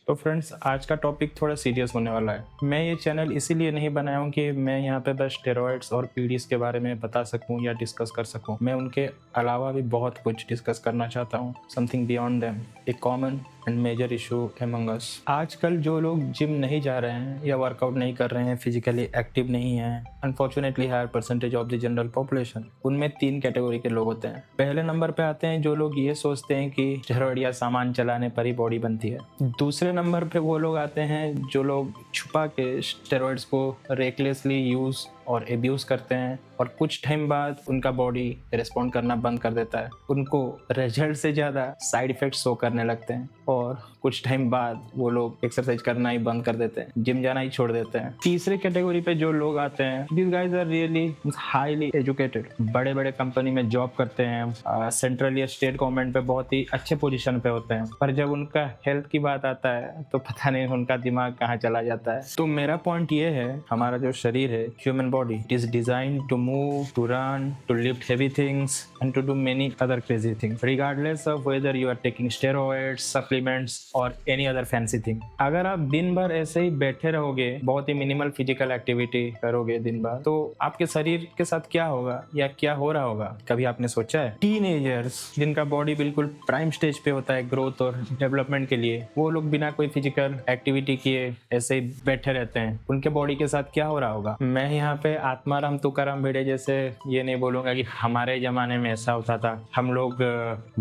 तो फ्रेंड्स, आज का टॉपिक थोड़ा सीरियस होने वाला है। मैं ये चैनल इसीलिए नहीं बनाया हूँ कि मैं यहाँ पे बस स्टेरॉइड्स और पीडीज के बारे में बता सकूँ या डिस्कस कर सकूँ। मैं उनके अलावा भी बहुत कुछ डिस्कस करना चाहता हूँ, something beyond them, a common and major issue among us. आजकल जो लोग जिम नहीं जा रहे हैं या वर्कआउट नहीं कर रहे हैं, फिजिकली एक्टिव नहीं हैं, unfortunately higher percentage of the general population, उनमें 3 कैटेगरी के लोग होते हैं। पहले नंबर पे आते हैं जो लोग ये सोचते हैं कि स्टेरॉइड या सामान चलाने पर ही बॉडी बनती है। दूसरे नंबर पे वो लोग आते हैं जो लोग छुपा के स्टेरॉइड्स को रेकलेसली यूज और एब्यूज करते हैं और कुछ टाइम बाद उनका बॉडी रिस्पॉन्ड करना बंद कर देता है। उनको रिजल्ट से ज़्यादा साइड इफेक्ट्स शो करने लगते हैं और कुछ टाइम बाद वो लोग एक्सरसाइज करना ही बंद कर देते हैं, जिम जाना ही छोड़ देते हैं। तीसरे कैटेगरी पे जो लोग आते हैं, this guys are really highly educated, बड़े बड़े कंपनी में जॉब करते हैं, सेंट्रल या स्टेट गवर्नमेंट पे बहुत ही अच्छे पोजीशन पे होते हैं, पर जब उनका हेल्थ की बात आता है तो पता नहीं उनका दिमाग कहाँ चला जाता है। तो मेरा पॉइंट ये है, हमारा जो शरीर है, human body, it is designed to move, to run, to lift heavy things and to do many other crazy things, regardless of whether you are taking steroids, supplements or any other fancy thing. अगर आप दिन भर ऐसे ही बैठे रहोगे, बहुत ही minimal physical activity करोगे दिन भर, तो आपके शरीर के साथ क्या होगा या क्या हो रहा होगा, कभी आपने सोचा है? टीनेजर्स जिनका बॉडी बिल्कुल प्राइम स्टेज पे होता है ग्रोथ और डेवलपमेंट के लिए, वो लोग बिना कोई फिजिकल एक्टिविटी किए ऐसे ही बैठे रहते हैं, उनके बॉडी के साथ क्या हो रहा होगा? मैं यहाँ पे आत्माराम तुकाराम भिड़े जैसे ये नहीं बोलूंगा कि हमारे जमाने में ऐसा होता था, हम लोग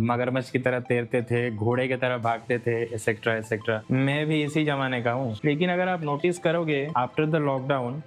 मगरमच्छ की तरह तैरते थे, घोड़े की तरह भागते थे, एसेट्रा एसेट्रा। मैं भी इसी जमाने का हूँ। लेकिन अगर आप नोटिस करोगे, आफ्टर द लॉकडाउन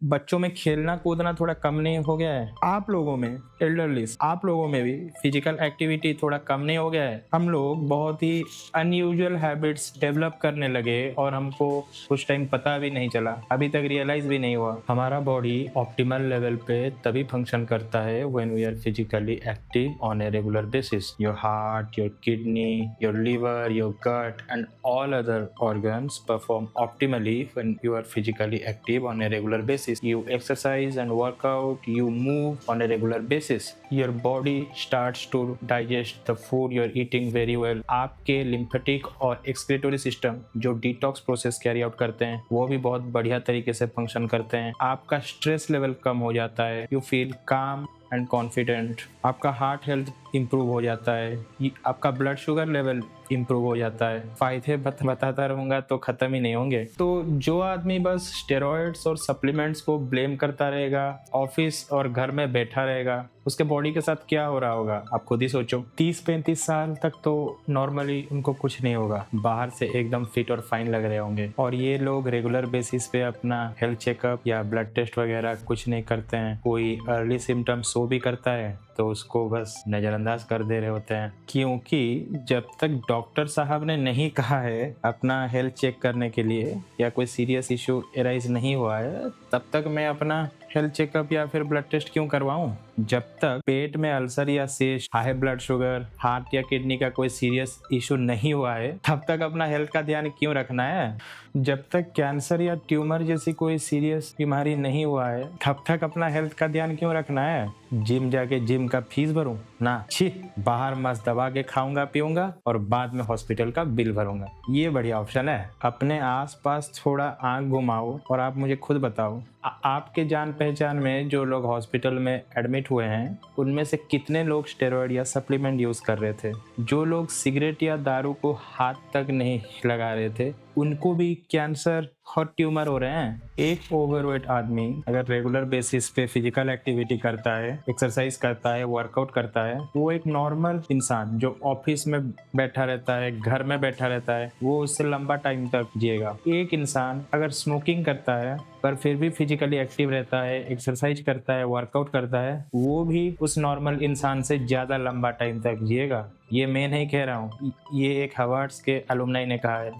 बच्चों में खेलना कूदना थोड़ा कम नहीं हो गया है? आप लोगों में, एल्डरलीज, आप लोगों में भी फिजिकल एक्टिविटी थोड़ा कम नहीं हो गया है? हम लोग बहुत ही अनयूजुअल हैबिट्स डेवलप करने लगे और हमको कुछ टाइम पता भी नहीं चला, अभी तक रियलाइज भी नहीं हुआ। हमारा बॉडी ऑप्टिमल लेवल पे तभी फंक्शन करता है when we are physically active on a regular basis. Your heart, your kidney, your liver, your gut and all other organs perform optimally when you are physically active on a regular basis. You exercise and work out, you move on a regular basis. Your body starts to digest the food you're eating very well. आपके lymphatic और एक्सक्रीटोरी system जो detox process carry out करते हैं, वो भी बहुत बढ़िया तरीके से फंक्शन करते हैं। आपका स्ट्रेस लेवल कम हो जाता है, यू फील काम एंड कॉन्फिडेंट। आपका हार्ट हेल्थ इम्प्रूव हो जाता है, आपका ब्लड शुगर लेवल इम्प्रूव हो जाता है। फायदे बताता रहूँगा तो ख़त्म ही नहीं होंगे। तो जो आदमी बस स्टेरॉइड्स और सप्लीमेंट्स को ब्लेम करता रहेगा, ऑफिस और घर में बैठा रहेगा, उसके बॉडी के साथ क्या हो रहा होगा आप खुद ही सोचो। 30-35 साल तक तो नॉर्मली उनको कुछ नहीं होगा, बाहर से एकदम फिट और फाइन लग रहे होंगे, और ये लोग रेगुलर बेसिस पे अपना हेल्थ चेकअप या ब्लड टेस्ट वगैरह कुछ नहीं करते हैं। कोई अर्ली सिम्टम्स शो भी करता है तो उसको बस नज़रअंदाज कर दे रहे होते हैं, क्योंकि जब तक डॉक्टर साहब ने नहीं कहा है अपना हेल्थ चेक करने के लिए या कोई सीरियस इशू एराइज नहीं हुआ है, तब तक मैं अपना हेल्थ चेकअप या फिर ब्लड टेस्ट क्यों करवाऊं? जब तक पेट में अल्सर या cyst, high blood sugar, heart या किडनी का कोई सीरियस इशू नहीं हुआ है, तब तक अपना हेल्थ का ध्यान क्यों रखना है? जब तक कैंसर या ट्यूमर जैसी कोई सीरियस बीमारी नहीं हुआ है, तब तक अपना हेल्थ का ध्यान क्यों रखना है? जिम जाके जिम का फीस भरूं ना, छी, बाहर मस्त दबा के खाऊंगा पीऊंगा और बाद में हॉस्पिटल का बिल भरूंगा। ये बढ़िया ऑप्शन है। अपने आसपास थोड़ा आंख घुमाओ और आप मुझे खुद बताओ, आपके जान पहचान में जो लोग हॉस्पिटल में एडमिट हुए हैं, उनमें से कितने लोग स्टेरॉइड या सप्लीमेंट यूज कर रहे थे? जो लोग सिगरेट या दारू को हाथ तक नहीं लगा रहे थे, उनको भी कैंसर और ट्यूमर हो रहे हैं। एक ओवरवेट आदमी अगर रेगुलर बेसिस पे फिजिकल एक्टिविटी करता है, एक्सरसाइज करता है, वर्कआउट करता है, वो एक नॉर्मल इंसान जो ऑफिस में बैठा रहता है, घर में बैठा रहता है, वो उससे लंबा टाइम तक जिएगा। एक इंसान अगर स्मोकिंग करता है पर फिर भी फिजिकली एक्टिव रहता है, एक्सरसाइज करता है, वर्कआउट करता है, वो भी उस नॉर्मल इंसान से ज्यादा लंबा टाइम तक जिएगा। ये मैं नहीं कह रहा हूँ, ये एक हार्वर्ड के अलुमनाई ने कहा है।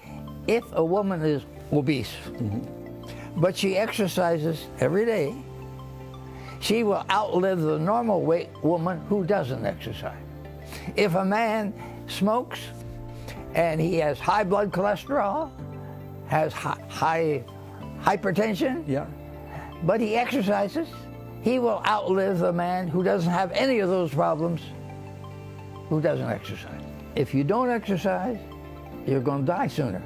If a woman is obese, but she exercises every day, she will outlive the normal weight woman who doesn't exercise. If a man smokes and he has high blood cholesterol, has high hypertension, but he exercises, he will outlive the man who doesn't have any of those problems, who doesn't exercise. If you don't exercise, you're going to die sooner.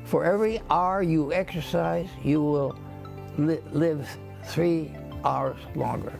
For every hour you exercise, you will live 3 hours longer.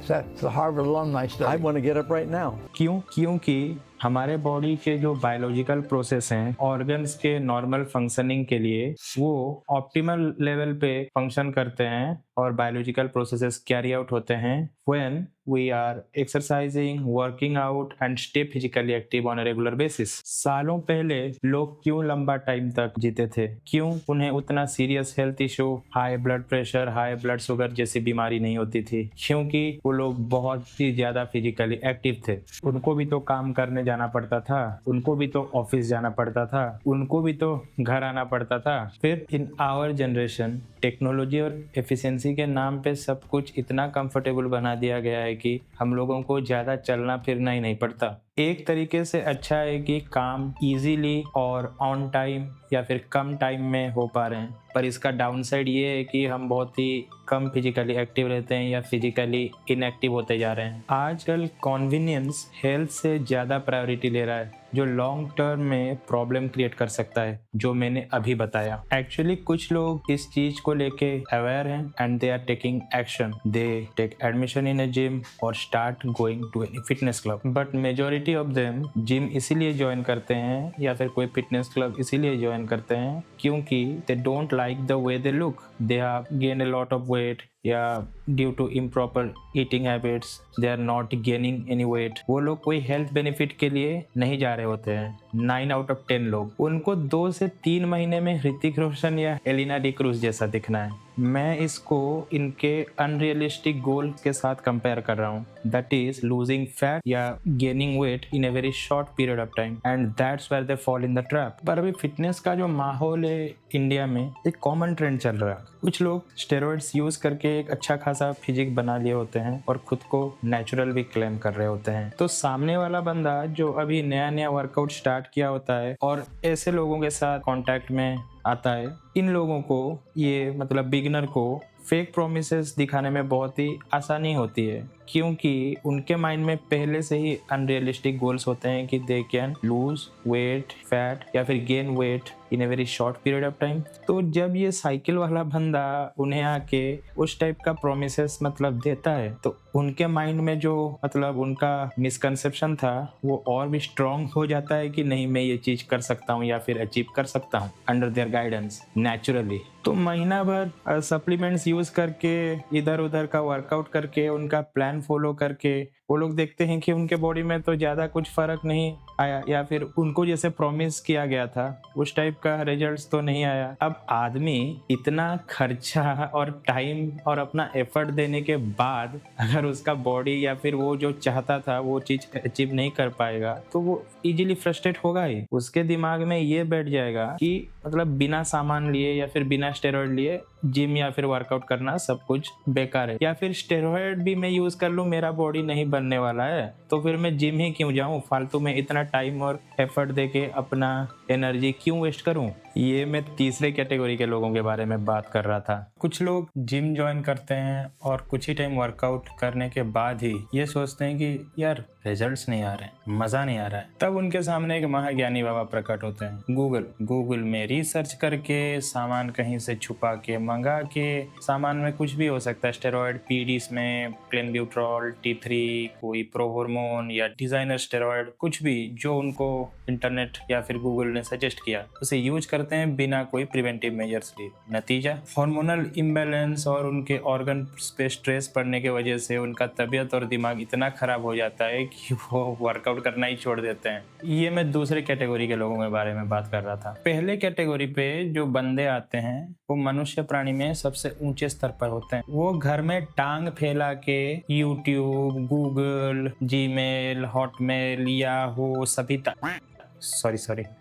That's the Harvard alumni study. I want to get up right now. क्यों? क्योंकि हमारे body के जो biological process हैं, organs के normal functioning के लिए वो ऑप्टिमल लेवल पे फंक्शन करते हैं और बायोलॉजिकल प्रोसेसेस कैरी आउट होते हैं when we are exercising, working out and stay physically active on a regular basis. सालों पहले लोग क्यों लंबा टाइम तक जीते थे? क्यों उन्हें उतना serious health issue, high blood pressure, high blood sugar जैसी बीमारी नहीं होती थी? क्योंकि वो लोग बहुत ही ज्यादा फिजिकली एक्टिव थे। उनको भी तो काम करने जाना पड़ता था, उनको भी तो ऑफिस जाना पड़ता था, उनको भी तो घर आना पड़ता था। फिर इन आवर जनरेशन टेक्नोलॉजी और एफिशिएंसी के नाम पे सब कुछ इतना कंफर्टेबल बना दिया गया है कि हम लोगों को ज़्यादा चलना फिरना ही नहीं पड़ता। एक तरीके से अच्छा है कि काम इजीली और ऑन टाइम या फिर कम टाइम में हो पा रहे हैं, पर इसका डाउनसाइड ये है कि हम बहुत ही कम फिजिकली एक्टिव रहते हैं या फिजिकली इनएक्टिव होते जा रहे हैं। आजकल कॉन्वीनियंस हेल्थ से ज़्यादा प्रायोरिटी ले रहा है, जो लॉन्ग टर्म में प्रॉब्लम क्रिएट कर सकता है, जो मैंने अभी बताया। एक्चुअली कुछ लोग इस चीज को लेके अवेयर हैं and they are taking action. They take admission in a gym और start going to any fitness club. But majority of them gym इसीलिए ज्वाइन करते हैं या फिर कोई फिटनेस क्लब इसीलिए ज्वाइन करते हैं क्योंकि they don't like the way they look, they have gain a lot of weight, या due to improper eating habits they are not gaining any weight. वो लोग कोई हेल्थ बेनिफिट के लिए नहीं जा रहे होते हैं। 9 आउट ऑफ 10 लोग, उनको 2 से 3 महीने में ऋतिक रोशन या एलिना डी क्रूज जैसा दिखना है। मैं इसको इनके अनरियलिस्टिक गोल के साथ कंपेयर कर रहा हूँ, दैट इज लूजिंग फैट या gaining weight in a very short period of time, and that's where they fall in the trap. पर अभी फिटनेस का जो माहौल है इंडिया में, एक कॉमन ट्रेंड चल रहा है। कुछ लोग स्टेरॉइड्स यूज करके एक अच्छा खासा फिजिक बना लिए होते हैं और खुद को नेचुरल भी क्लेम कर रहे होते हैं। तो सामने वाला बंदा जो अभी नया नया वर्कआउट स्टार्ट किया होता है और ऐसे लोगों के साथ कांटेक्ट में आता है, इन लोगों को, ये मतलब बिगिनर को, फेक प्रोमिसेस दिखाने में बहुत ही आसानी होती है क्योंकि उनके माइंड में पहले से ही अनरियलिस्टिक गोल्स होते हैं कि they can lose weight, fat या फिर gain weight in a very short period of time. तो जब ये साइकिल वाला बंदा उन्हें आके उस टाइप का प्रोमिसेस मतलब देता है तो उनके माइंड में जो मतलब उनका मिसकंसेप्शन था वो और भी स्ट्रॉन्ग हो जाता है कि नहीं, मैं ये चीज कर सकता हूँ या फिर अचीव कर सकता हूँ अंडर देयर गाइडेंस नेचुरली। तो महीना भर सप्लीमेंट्स यूज करके, इधर उधर का वर्कआउट करके, उनका प्लान फॉलो करके वो लोग देखते हैं कि उनके बॉडी में तो ज़्यादा कुछ फ़र्क नहीं आया या फिर उनको जैसे प्रॉमिस किया गया था उस टाइप का रिजल्ट्स तो नहीं आया। अब आदमी इतना खर्चा और टाइम और अपना एफर्ट देने के बाद अगर उसका बॉडी या फिर वो जो चाहता था वो चीज़ अचीव नहीं कर पाएगा तो वो इजीली फ्रस्ट्रेट होगा ही। उसके दिमाग में ये बैठ जाएगा कि मतलब बिना सामान लिए या फिर बिना स्टेरॉइड लिए जिम या फिर वर्कआउट करना सब कुछ बेकार है, या फिर स्टेरॉइड भी मैं यूज कर लूँ मेरा बॉडी नहीं बनने वाला है तो फिर मैं जिम ही क्यों जाऊँ, फालतू में इतना टाइम और एफर्ट देके अपना एनर्जी क्यों वेस्ट करूँ। ये मैं तीसरे कैटेगरी के लोगों के बारे में बात कर रहा था। कुछ लोग जिम ज्वाइन करते हैं और कुछ ही टाइम वर्कआउट करने के बाद ही ये सोचते हैं कि यार रिजल्ट्स नहीं आ रहे हैं, मजा नहीं आ रहा है। तब उनके सामने एक महाज्ञानी बाबा प्रकट होते हैं। गूगल में रिसर्च करके, सामान कहीं से छुपा के मंगा के, सामान में कुछ भी हो सकता है, स्टेरॉइड, पीडीज में क्लेनब्यूट्रॉल, T3, कोई प्रो हार्मोन या डिजाइनर स्टेरॉइड, कुछ भी जो उनको इंटरनेट या फिर गूगल ने सजेस्ट किया उसे यूज करते हैं बिना कोई प्रिवेंटिव मेजर्स लिए। नतीजा हार्मोनल इम्बैलेंस और उनके ऑर्गन पे स्ट्रेस पड़ने की वजह से उनका तबीयत और दिमाग इतना खराब हो जाता है कि वो वर्कआउट करना ही छोड़ देते हैं। ये मैं दूसरे कैटेगरी के लोगों के बारे में बात कर रहा था। पहले कैटेगरी पे जो बंदे आते हैं वो मनुष्य प्राणी में सबसे ऊंचे स्तर पर होते हैं। वो घर में टांग फैला के YouTube, Google, Gmail, Hotmail, Yahoo, सभी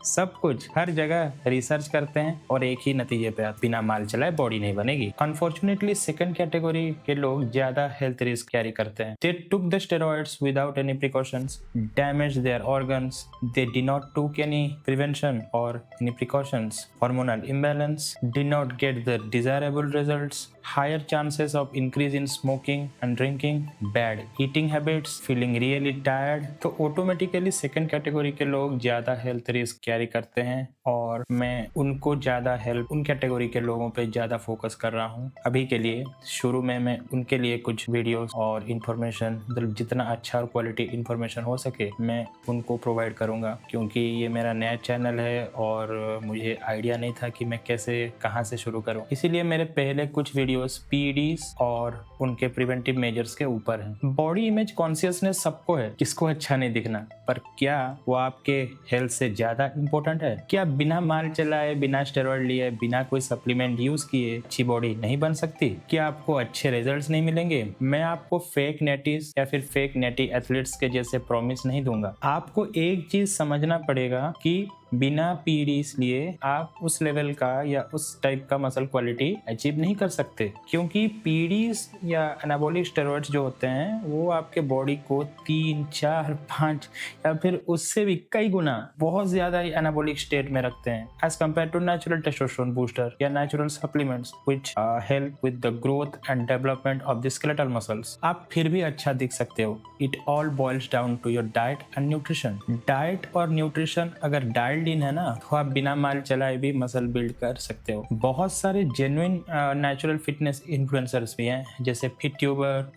सब कुछ हर जगह रिसर्च करते हैं और एक ही नतीजे पे आते, बिना माल चलाए बॉडी नहीं बनेगी। अनफॉर्चुनेटली सेकंड कैटेगरी के लोग ज्यादा हेल्थ रिस्क कैरी करते हैं। They took the steroids without any precautions, damage their organs, they did not took any prevention और any precautions, hormonal imbalance, did not get the desirable results, higher chances of increase in smoking and drinking, bad eating habits, feeling really tired। तो automatically second category के लोग ज्यादा health risk carry करते हैं और मैं उनको ज़्यादा हेल्प, उन कैटेगरी के लोगों पे ज़्यादा फोकस कर रहा हूँ अभी के लिए। शुरू में मैं उनके लिए कुछ वीडियोस और इन्फॉर्मेशन, मतलब जितना अच्छा और क्वालिटी इन्फॉर्मेशन हो सके मैं उनको प्रोवाइड करूँगा, क्योंकि ये मेरा नया चैनल है और मुझे आइडिया नहीं था कि मैं कैसे कहाँ से शुरू करूँ। इसीलिए मेरे पहले कुछ वीडियोस पीईडीज और उनके प्रिवेंटिव मेजर्स के ऊपर हैं। बॉडी इमेज कॉन्शियसनेस सबको है, किसको अच्छा नहीं दिखना, पर क्या वो आपके हेल्थ से ज़्यादा इम्पोर्टेंट है? क्या बिना माल चलाए, बिना स्टेरॉइड लिए, बिना कोई सप्लीमेंट यूज़ किए अच्छी बॉडी नहीं बन सकती? क्या आपको अच्छे रिजल्ट्स नहीं मिलेंगे? मैं आपको फेक नेटीज या फिर फेक नेटी एथलीट्स के जैसे प्रॉमिस नहीं दूंगा। आपको एक चीज़ समझना पड़ेगा कि बिना पीडीज लिए आप उस लेवल का या उस टाइप का मसल क्वालिटी अचीव नहीं कर सकते, क्योंकि पीडीज या एनाबॉलिक स्टेरॉइड्स जो होते हैं वो आपके बॉडी को 3, 4, 5 या फिर उससे भी कई गुना बहुत ज्यादा एनाबॉलिक स्टेट में रखते हैं as compare to natural testosterone booster या natural supplements which help with the growth and development of the skeletal muscles. आप फिर भी अच्छा दिख सकते हो। It all boils down to your diet and nutrition. Diet और न्यूट्रिशन अगर डाइल्ड इन है ना, तो आप बिना माल चलाए भी मसल बिल्ड कर सकते हो। बहुत सारे जेन्युइन नेचुरल फिटनेस इन्फ्लुएंसर्स भी हैं, जैसे fit tuber,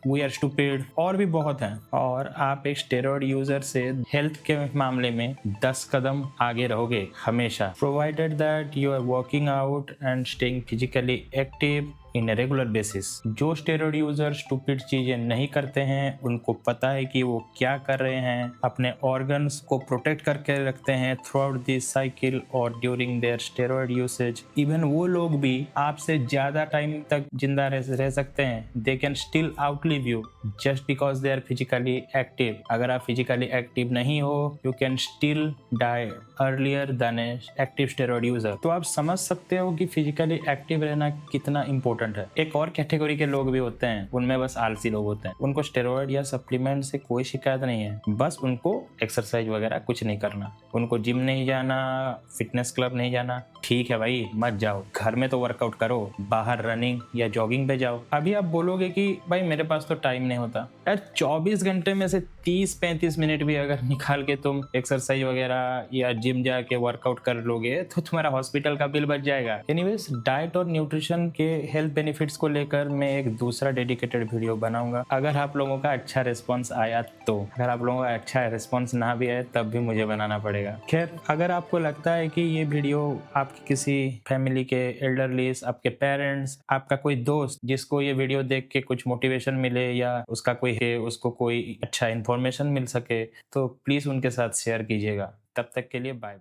we are stupid और भी बहुत हैं। और आप एक स्टेरॉइड यूजर से हेल्थ के मामले में 10 कदम आगे रहोगे हमेशा, provided that you are working out and staying physically active in a regular basis. जो स्टेरॉइड यूजर स्टूपिड चीजें नहीं करते हैं, उनको पता है कि वो क्या कर रहे हैं, अपने ऑर्गन्स को प्रोटेक्ट करके रखते हैं थ्रू आउट दिस साइकिल और during their steroid usage, even वो लोग भी आपसे ज्यादा टाइम तक जिंदा रह सकते हैं। They can still outlive you just because they are physically active. अगर आप फिजिकली एक्टिव नहीं हो, you can still die earlier than a active steroid user. तो आप समझ सकते हो कि फिजिकली एक्टिव रहना कितना इंपॉर्टेंट है। एक और कैटेगरी के लोग भी होते हैं, उनमें बस आलसी लोग होते हैं। उनको स्टेरॉइड या सप्लीमेंट से कोई शिकायत नहीं है, बस उनको एक्सरसाइज वगैरह कुछ नहीं करना, उनको जिम नहीं जाना, फिटनेस क्लब नहीं जाना। ठीक है भाई, मत जाओ, घर में तो वर्कआउट करो, बाहर रनिंग या जॉगिंग पे जाओ। अभी आप बोलोगे कि भाई मेरे पास तो टाइम नहीं होता। यार 24 घंटे में से 30-35 मिनट भी अगर निकाल के तुम एक्सरसाइज वगैरह या जिम जाके वर्कआउट कर लोगे तो तुम्हारा हॉस्पिटल का बिल बच जाएगा। एनीवेज, डाइट और न्यूट्रिशन के हेल्थ बेनिफिट्स को लेकर मैं एक दूसरा डेडिकेटेड वीडियो बनाऊंगा, अगर आप लोगों का अच्छा रिस्पॉन्स आया तो। अगर आप लोगों का अच्छा रिस्पॉन्स ना भी आए तब भी मुझे बनाना पड़ेगा। खैर, अगर आपको लगता है कि ये वीडियो आपके किसी फैमिली के एल्डरलीज, आपके पेरेंट्स, आपका कोई दोस्त जिसको ये वीडियो देख के कुछ मोटिवेशन मिले या उसको कोई अच्छा इन्फॉर्मेशन मिल सके, तो प्लीज उनके साथ शेयर कीजिएगा। तब तक के लिए बाय।